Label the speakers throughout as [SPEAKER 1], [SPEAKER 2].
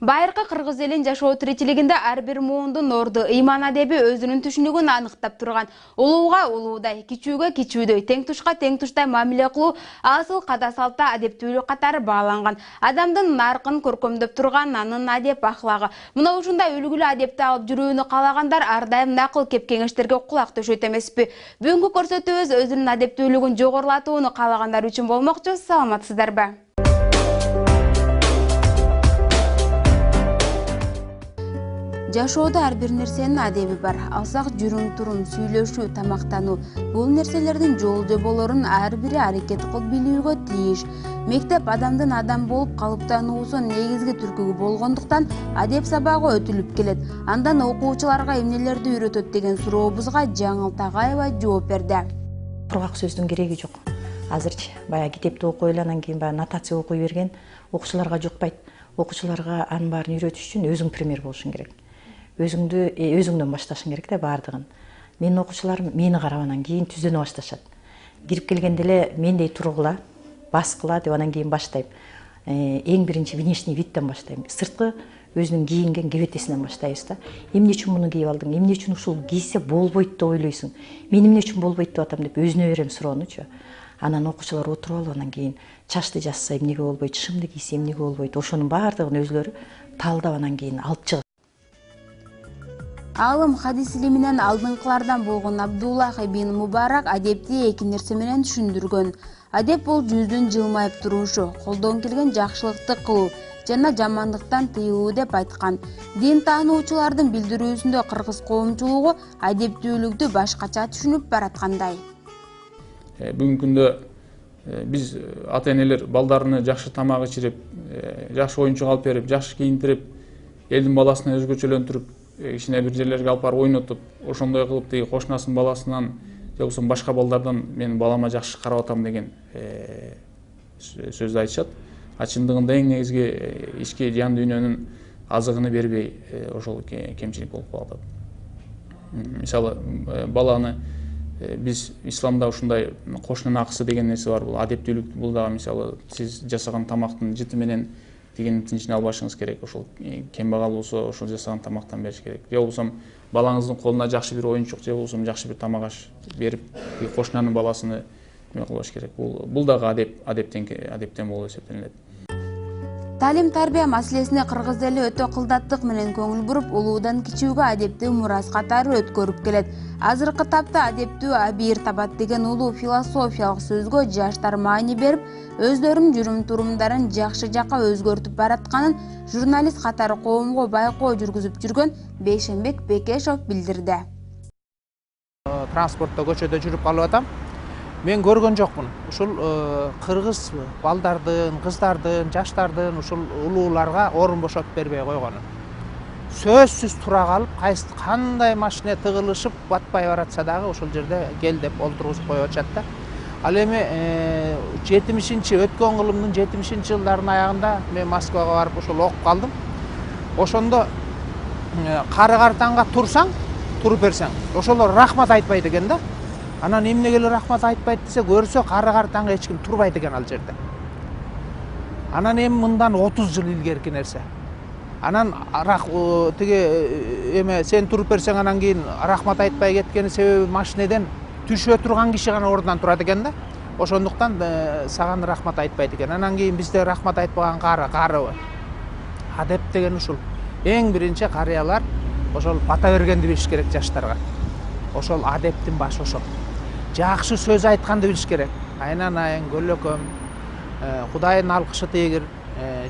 [SPEAKER 1] Байыркы кыргыз элин жашоо тиричилигинде ар бир муундун орду, ыйман адеби өзүнүн түшүнүгүн аныктап турган. Улууга улуудай, кичүүгө кичүүдөй, тең тушка тең туштай мамиле кылуу асыл када салтта адептүүлүк катары бааланган. Адамдын наркын көркөмдөп турган анын адеп ахлагы. Мына ушундай үлгүлүү адепти алып жүрүүнү каалагандар ар дайым накыл кеп кеңештерге кулак төшөйт эмеспи. Бүгүнкү көрсөтүүбүз өзүнүн адептүүлүгүн жогорулатууну каалагандар үчүн болмокчу. Саламатсыздарбы? Жашоодо ар бир нерсенин адеби бар. Алсак жүрүм турум, сүйлөшүү, тамактануу. Бул нерселердин жол жоболорун ар бири аракет кылып билүүгө тийиш. Мектеп адамдын адам болуп калыптануусунун негизги түркүгү болгондуктан адеп сабагы өтүлүп келет. Андан окуучуларга эмнелерди үйрөтөт деген сурообузга Жаңыл Тагаева жооп берди.
[SPEAKER 2] Кургак сөздүн кереги жок. Азырчы баягы китепти окуй эле, анан кийин баягы нотация окуй берген окуучуларга жукпайт. Окуучуларга анын баарын үйрөтүш үчүн өзүң пример болушуң керек. Өзүңдөн башташың керек да баардыгын. Менин окуучуларым мени карап анан кийин түзөнө башташат. Кирип келгенде эле мендей тургула, баскыла деп анан кийин баштайм. Эң биринчи внешний видден баштайм. Сырткы өзүнүн кийинген кебетесинен баштайбыз да. Эмне үчүн муну кийип алдың? Эмне үчүн ушул кийсе болбойт деп ойлойсуң? Мен эмне үчүн болбойт деп атам деп өзүнө берем суроонучу. Анан окуучулар отуруп алып анан кийин чачты жасса эмнеге болбойт, шымды кийсе эмнеге болбойт? Ошонун баардыгын өзлөрү талдап анан кийин алып чыгат.
[SPEAKER 1] Алым хадис илиминен алдыңкылардан болгон Абдуллах ибн Мубарак адепти эки нерсе менен түшүндүргөн. Адеп бул жүздүн жылмайып турушу, колдон келген жакшылыкты кылуу жана жамандыктан тыюу деп айткан. Дин таануучулардын билдирүүсүндө кыргыз коомчулугу адептүүлүктү башкача түшүнүп бараткандай.
[SPEAKER 3] Бүгүнкү күндө биз ата-энелер балдарына жакшы тамак ичирип, жакшы оюнчук алып берип, жакшы кийинтирип, элдин баласына өзгөчөлөнтүрүп, кичине бир жерлерге алып барып ойнотуп, ошондой кылып тиги кошунасынын баласынан же болбосо башка балдардан мен балама жакшы карап атам деген сөздү айтышат. Чындыгында эң негизги ички жан дүйнөнүн азыгыны бербей ошол кемчилик болуп калып атат. Мисалы баланы биз исламда ушундай кошунун акысы деген нерсе бар. Бул адептүүлүк, бул дагы мисалы сиз жасаган тамактын жыты менен дегенин тинчине албашыңыз керек. Ошол кембагал болсо ошол жасаган тамактан бериш керек. Же болбосо балаңыздын колуна жакшы бир оюнчук же болбосо жакшы бир тамак аш берип, кошунанын баласыны эме кылбаш керек. Бул дагы адептен болуп эсептелинет.
[SPEAKER 1] Талим-тарбия маселесине кыргыз эли өтө кылдаттык менен көңүл буруп, улуудан кичүүгө адепти мурас катары өткөрүп келет. Азыркы тапта адептүү абийир табат деген улуу философиялык сөзгө жаштар маани берип, өздөрүнүн жүрүм-турумдарын жакшы жакка өзгөртүп баратканын журналист катары коомго байкоо жүргүзүп жүргөн Бейшенбек Бекешов билдирди.
[SPEAKER 4] Транспортто көчөдө жүрүп калып атам. Мен көргөн жокмун. Ушул кыргыз балдардын, кыздардын, жаштардын ушул улууларга орун бошотуп бербей койгонун. Сөзсүз тура калып, кандай машине тыгылышып батпай баратса дагы ошол жерде кел деп олтургузуп коюп атышат да. Ал эми 70-чи өткөн кылымдын 70-чи жылдардын аягында мен Москвага барып ошол окуп калдым. Ошондо кары картаңга турсаң, туруп берсең, ошолор рахмат айтпайт экен да. Анан эмнеге эле рахмат айтпайт десе, көрсө кары картаңга эч ким турбайт экен ал жерде. Анан эми мындан 30 жыл илгерки нерсе. Анан тиги эме сен туруп берсең анан кийин рахмат айтпай кеткени себеби машинеден түшө турган киши гана ордунан турат экен да. Ошондуктан саган рахмат айтпайт экен. Анан кийин бизде рахмат айтпаган кары. Адеп деген ушул. Эң биринчи карыялар ошол бата бергенди билиш керек жаштарга. Ошол адептин башы ошол. Жакшы сөз айтканды билиш керек. Айнан көлөкөм, Кудайдын алкышы тийгир,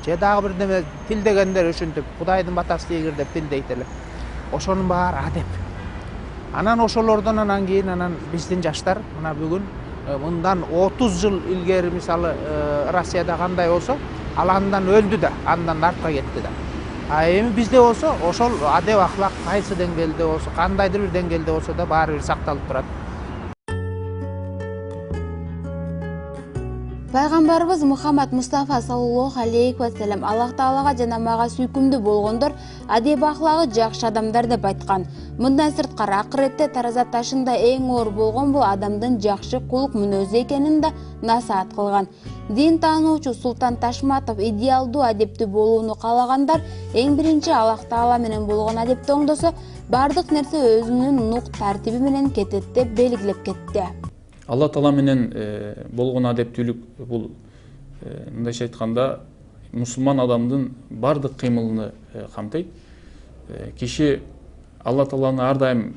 [SPEAKER 4] же дагы бир неме тил дегендер ушинтип, Кудайдын батасы тийгир деп тилдейт эле. Ошонун баары адеп. Анан ошолордон анан кийин биздин жаштар мына бүгүн мындан 30 жыл илгери мисалы Россияда кандай болсо, ал андан өлдү да, андан артка кетти да. Эми бизде болсо ошол адеп ахлак кайсы деңгээлде болсо, кандайдыр бир деңгээлде болсо да баары бир сакталып турат.
[SPEAKER 1] Пайгамбарыбыз Мухаммад Мустафа саллаллаху алейхи ва саллям Аллах Таалага жана мага сүйкүмдүү болгондор адеп ахлагы жакшы адамдар деп айткан. Мындан сырткары акыретте тараза ташында эң оор болгон бул адамдын жакшы кулук мүнөзү экенин да насаат кылган. Дин таануучу Султан Ташматов идеалдуу адептүү болууну каалагандар эң биринчи Аллах Таала менен болгон адепти оңдосо, бардык нерсе өзүнүн нук тартиби менен кетет деп белгилеп кетти.
[SPEAKER 3] Алла Таала менен болгон адептүүлүк бул мындайча айтканда мусулман адамдын бардык кыймылын камтыйт. Киши Алла Тааланы ар дайым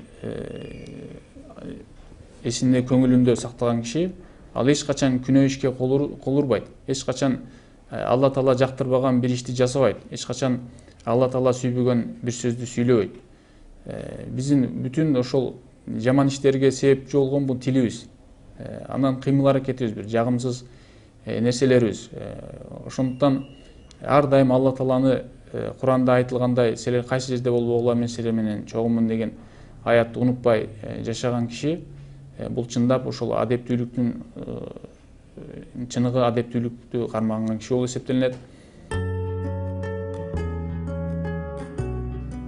[SPEAKER 3] эсинде көңүлүндө сактаган киши ал эч качан күнөө ишке кол урбайт. Эч качан Алла Таала жактырбаган бир ишти жасабайт. Эч качан Алла Таала сүйбөгөн бир сөздү сүйлөбөйт. Биздин бүтүн ошол жаман иштерге себепчи болгон бул тилибиз. Анан кыймыл аракетибиз бир жагымсыз нерселерибиз. Ошондуктан ар дайым Алла Тааланы Куранда айтылгандай, силер кайсы жерде болбогула мен силер менен чогумун деген аятты унутпай жашаган киши бул чындап ошол адептүүлүктүн чыныгы адептүүлүктү кармаган киши болуп эсептелинет.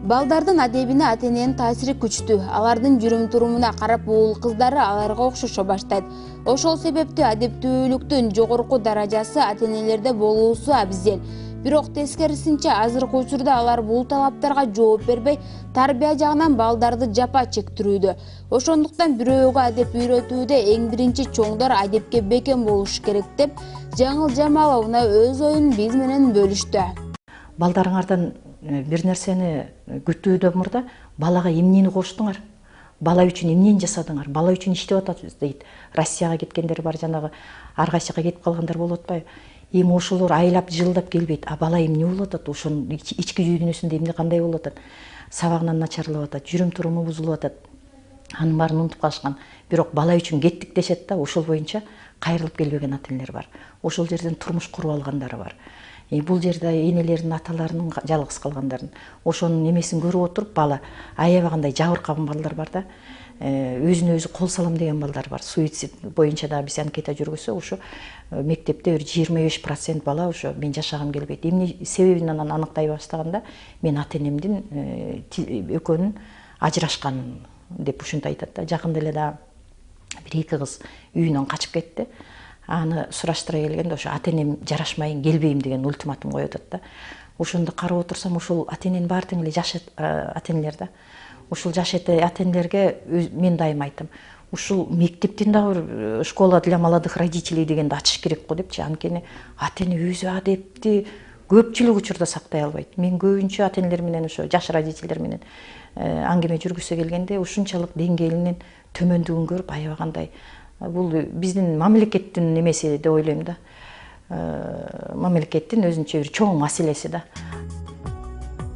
[SPEAKER 1] Балдардын адебине ата-эненин таасири күчтүү. Алардын жүрүм-турумуна карап уул кыздары аларга окшошо баштайт. Ошол себептүү адептүүлүктүн жогорку даражасы ата-энелерде болуусу абзел. Бирок тескерисинче азыркы учурда алар бул талаптарга жооп бербей, тарбия жагынан балдарды жапа чектирүүдө. Ошондуктан бирөөгө адеп үйрөтүүдө эң биринчи чоңдор адепке бекем болуш керек деп Жаңыл Жамаловна өз оюн биз менен бөлүштү.
[SPEAKER 2] Балдарыңардан бир нерсени күтүүдөн мурда балага эмнени коштуңар? Бала үчүн эмнени жасадыңар? Бала үчүн иштеп атабыз дейт. Россияга кеткендер бар, жанагы ар кайсыга кетип калгандар болуп атпайбы? Эми ошолор айлап жылдап келбейт. А бала эмне болуп атат? Ошонун ички дүйнөсүндө эмне кандай болуп атат? Сабагынан начарлап атат, жүрүм туруму бузулуп атат. Анын баарын унутуп калышкан. Бирок бала үчүн кеттик дешет да, ошол боюнча кайрылып келбеген ата-энелер бар. Ошол жерден турмуш куруп алгандары бар. Бул жерде энелердин, аталарынын жалгыз калгандарын, ошонун эмесин көрүп отуруп бала аябагандай жабыркаган балдар бар да. Өзүнө өзү кол салам деген балдар бар. Суицид боюнча да биз анкета жүргүзсөк, ошо мектепте бир 25% бала ошо мен жашагым келбейт. Эмне себебин анан аныктай баштаганда мен ата-энемдин экөөнүн ажырашканын деп ушинтип айтат да. Жакында эле да бир эки кыз үйүнөн качып кетти. Аны сураштыра келгенде ошо ата-энем жарашмайын, келбейм деген ультиматум коюп атат да. Ошондо карап отурсам, ошол ата-эненин баары тең эле жаш ата-энелер да. Ошол жаш ата-энелерге мен дайым айтам. Ушул мектептен дагы бир школа для молодых родителей дегенди ачыш керек го депчи. Анткени ата-эне өзү адепти көпчүлүк учурда сактай албайт. Мен көбүнчө ата-энелер менен ошо жаш родительдер менен аңгеме жүргүзө келгенде ушунчалык деңгээлинин төмөндүгүн көрүп аябагандай бул биздин мамлекеттин немеси деп ойлойм да. Мамлекеттин өзүнчө бир чоң маселеси да.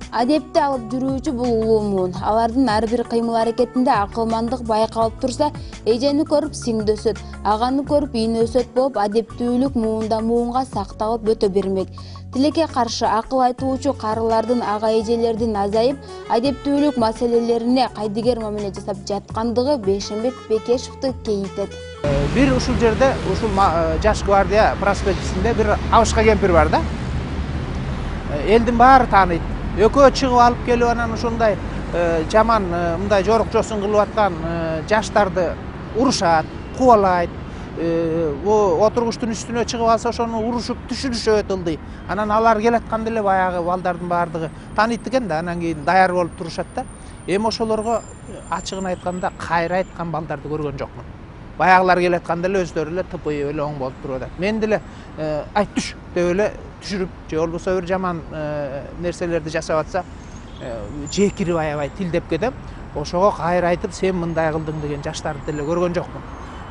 [SPEAKER 1] Адепти алып жүрүүчү бул улуу муун. Алардын ар бир кыймыл аракетинде акылмандык байкалып турса, эжени көрүп сиңди өсөт, аганы көрүп ийни өсөт болуп, адептүүлүк муунда муунга сакталып өтө бермек. Тилекке каршы акыл айтуучу карылардын, ага эжелердин азайып, адептүүлүк маселелерине кайдыгер мамиле жасап жаткандыгы Бейшенбек Бекешевди кейитет.
[SPEAKER 4] Бир ушул жерде, ушул Жаш гвардия проспектисинде бир абышка кемпир бар да. Элдин баары тааныйт. Экөө чыгып алып келип анан ошондой жаман мындай жорук жосын кылып аткан жаштарды урушат, кубалайт. Отургучтун үстүнө чыгып алса ошону урушуп түшүрүшөт ылдый. Анан алар келатканда эле баягы балдардын баардыгы тааныйт экен да, анан кийин даяр болуп турушат да. Эми ошолорго ачыгын айтканда кайра айткан балдарды көргөн жокмун. Баягылар келатканда эле өздөрү эле тыпыйып эле оң болуп туруп атат. Мен деле айт түш деп эле түшүрүп, же болбосо бир жаман нерселерди жасап атса, жекирип аябай тилдеп кетем. Ошого кайра айтып, сен мындай кылдың деген жаштарды деле көргөн жокмун.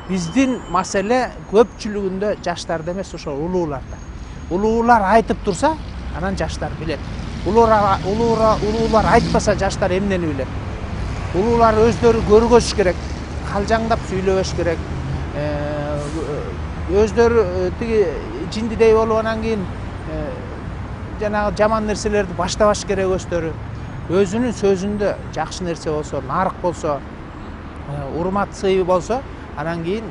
[SPEAKER 4] Биздин маселе көпчүлүгүндө жаштарда эмес, ошол улууларда. Улуулар айтып турса, анан жаштар билет. Улуулар айтпаса, жаштар эмнени билет? Улуулар өздөрү көргөзүш керек, калжаңдап сүйлөбөш керек. Өздөрү тиги жиндидей болуп анан кийин жанагы жаман нерселерди баштабаш керек өздөрү. Өзүнүн сөзүндө жакшы нерсе болсо, нарык болсо, урмат сыйы болсо, анан кийин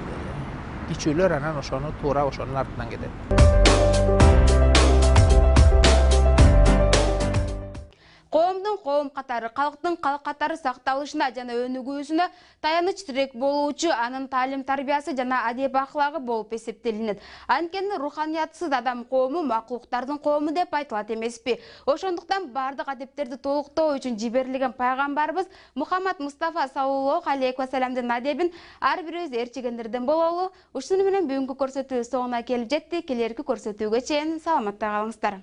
[SPEAKER 4] кичүүлөр анан ошону туура ошонун артынан кетет.
[SPEAKER 1] Коомдун коом катары, калктын калк катары сакталышына жана өнүгүүсүнө таяныч тирек болуучу анын таалим тарбиясы жана адеп аклагы болуп эсептелинет. Анткени руханиятсыз адам коому макулуктардын коому деп айтылат эмеспи? Ошондуктан бардык адептерди толуктоо үчүн жиберилген пайгамбарыбыз Мухаммад Мустафа саллаллаху алейхи ва салламдын адебин ар бирибиз ээрчигендерден бололу. Ушуну менен бүгүнкү көрсөтүү соңуна келип жетти. Келерки көрсөтүүгө чейин саламатта калыңыздар.